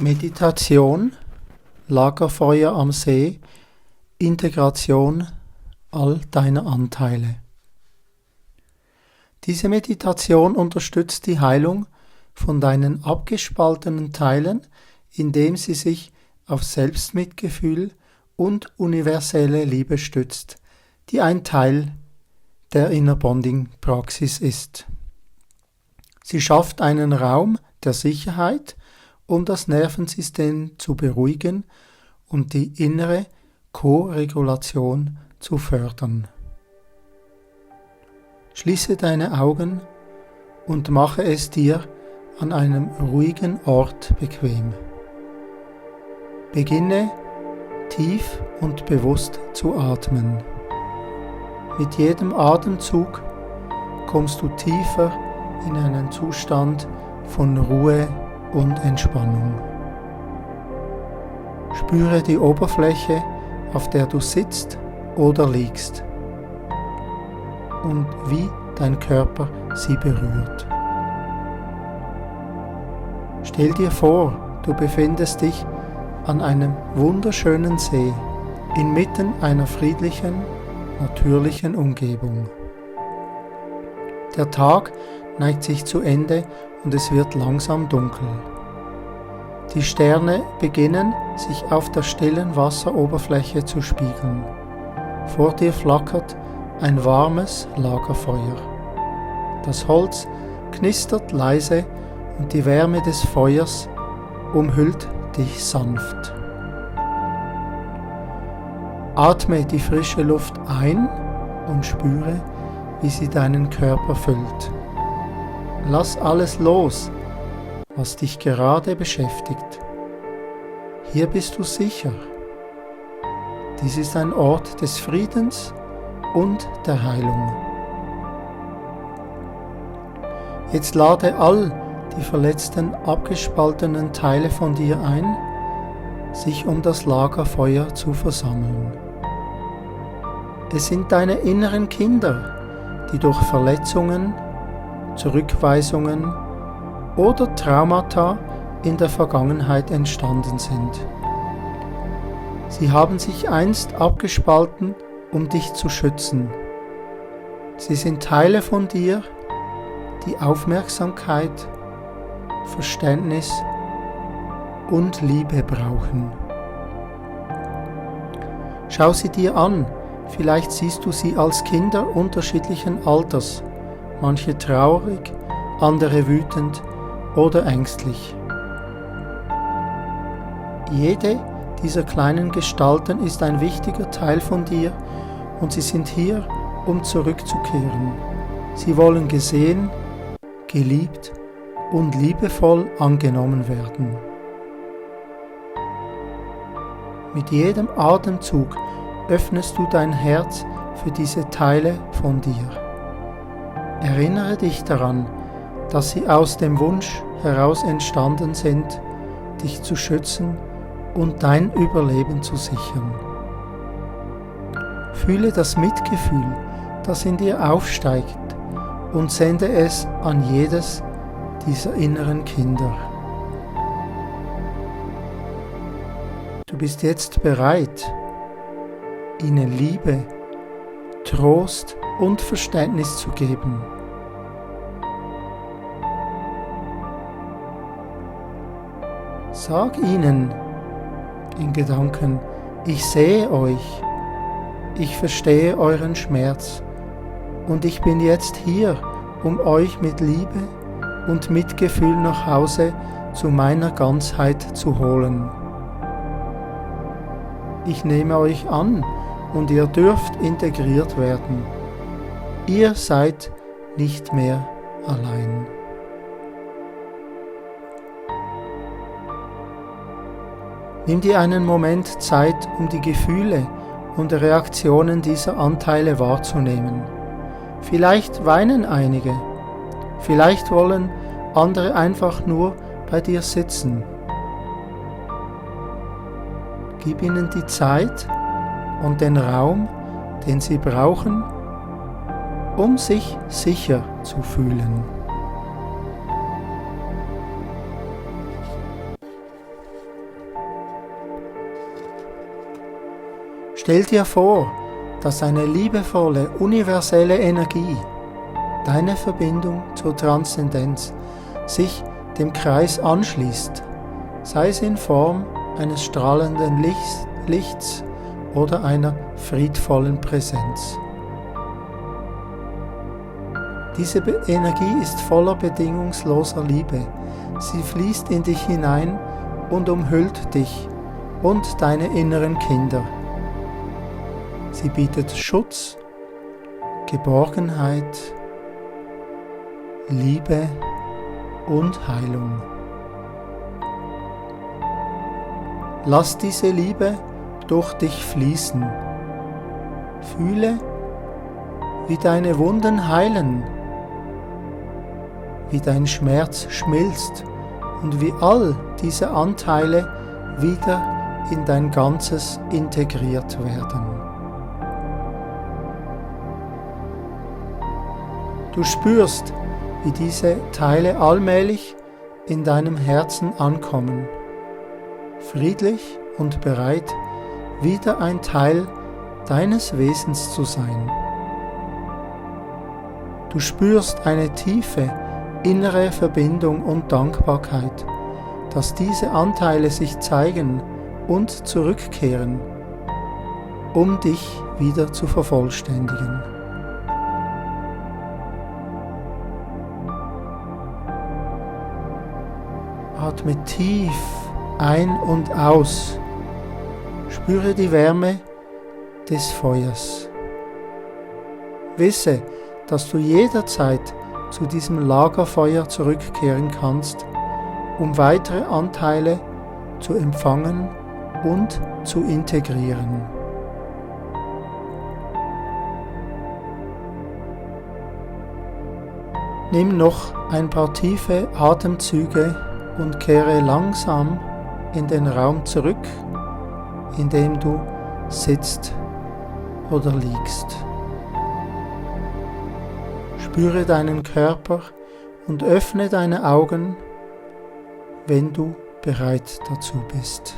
Meditation, Lagerfeuer am See, Integration all deiner Anteile. Diese Meditation unterstützt die Heilung von deinen abgespaltenen Teilen, indem sie sich auf Selbstmitgefühl und universelle Liebe stützt, die ein Teil der Inner Bonding Praxis ist. Sie schafft einen Raum der Sicherheit, um das Nervensystem zu beruhigen und die innere Ko-Regulation zu fördern. Schließe deine Augen und mache es dir an einem ruhigen Ort bequem. Beginne tief und bewusst zu atmen. Mit jedem Atemzug kommst du tiefer in einen Zustand von Ruhe und Entspannung. Spüre die Oberfläche, auf der du sitzt oder liegst, und wie dein Körper sie berührt. Stell dir vor, du befindest dich an einem wunderschönen See, inmitten einer friedlichen, natürlichen Umgebung. Der Tag neigt sich zu Ende und es wird langsam dunkel. Die Sterne beginnen, sich auf der stillen Wasseroberfläche zu spiegeln. Vor dir flackert ein warmes Lagerfeuer. Das Holz knistert leise und die Wärme des Feuers umhüllt dich sanft. Atme die frische Luft ein und spüre, wie sie deinen Körper füllt. Lass alles los, was dich gerade beschäftigt. Hier bist du sicher. Dies ist ein Ort des Friedens und der Heilung. Jetzt lade all die verletzten, abgespaltenen Teile von dir ein, sich um das Lagerfeuer zu versammeln. Es sind deine inneren Kinder, die durch Verletzungen, Zurückweisungen oder Traumata in der Vergangenheit entstanden sind. Sie haben sich einst abgespalten, um dich zu schützen. Sie sind Teile von dir, die Aufmerksamkeit, Verständnis und Liebe brauchen. Schau sie dir an, vielleicht siehst du sie als Kinder unterschiedlichen Alters, manche traurig, andere wütend oder ängstlich. Jede dieser kleinen Gestalten ist ein wichtiger Teil von dir und sie sind hier, um zurückzukehren. Sie wollen gesehen, geliebt und liebevoll angenommen werden. Mit jedem Atemzug öffnest du dein Herz für diese Teile von dir. Erinnere dich daran, dass sie aus dem Wunsch heraus entstanden sind, dich zu schützen und dein Überleben zu sichern. Fühle das Mitgefühl, das in dir aufsteigt, und sende es an jedes dieser inneren Kinder. Du bist jetzt bereit, ihnen Liebe, Trost und Verständnis zu geben. Sag ihnen in Gedanken: Ich sehe euch, ich verstehe euren Schmerz und ich bin jetzt hier, um euch mit Liebe und Mitgefühl nach Hause zu meiner Ganzheit zu holen. Ich nehme euch an und ihr dürft integriert werden. Ihr seid nicht mehr allein. Nimm dir einen Moment Zeit, um die Gefühle und Reaktionen dieser Anteile wahrzunehmen. Vielleicht weinen einige, vielleicht wollen andere einfach nur bei dir sitzen. Gib ihnen die Zeit und den Raum, den sie brauchen, um sich sicher zu fühlen. Stell dir vor, dass eine liebevolle, universelle Energie, deine Verbindung zur Transzendenz, sich dem Kreis anschließt, sei es in Form eines strahlenden Lichts oder einer friedvollen Präsenz. Diese Energie ist voller bedingungsloser Liebe. Sie fließt in dich hinein und umhüllt dich und deine inneren Kinder. Sie bietet Schutz, Geborgenheit, Liebe und Heilung. Lass diese Liebe durch dich fließen. Fühle, wie deine Wunden heilen, wie dein Schmerz schmilzt und wie all diese Anteile wieder in dein Ganzes integriert werden. Du spürst, wie diese Teile allmählich in deinem Herzen ankommen, friedlich und bereit, wieder ein Teil deines Wesens zu sein. Du spürst eine tiefe innere Verbindung und Dankbarkeit, dass diese Anteile sich zeigen und zurückkehren, um dich wieder zu vervollständigen. Atme tief ein und aus. Spüre die Wärme des Feuers. Wisse, dass du jederzeit zu diesem Lagerfeuer zurückkehren kannst, um weitere Anteile zu empfangen und zu integrieren. Nimm noch ein paar tiefe Atemzüge und kehre langsam in den Raum zurück, in dem du sitzt oder liegst. Spüre deinen Körper und öffne deine Augen, wenn du bereit dazu bist.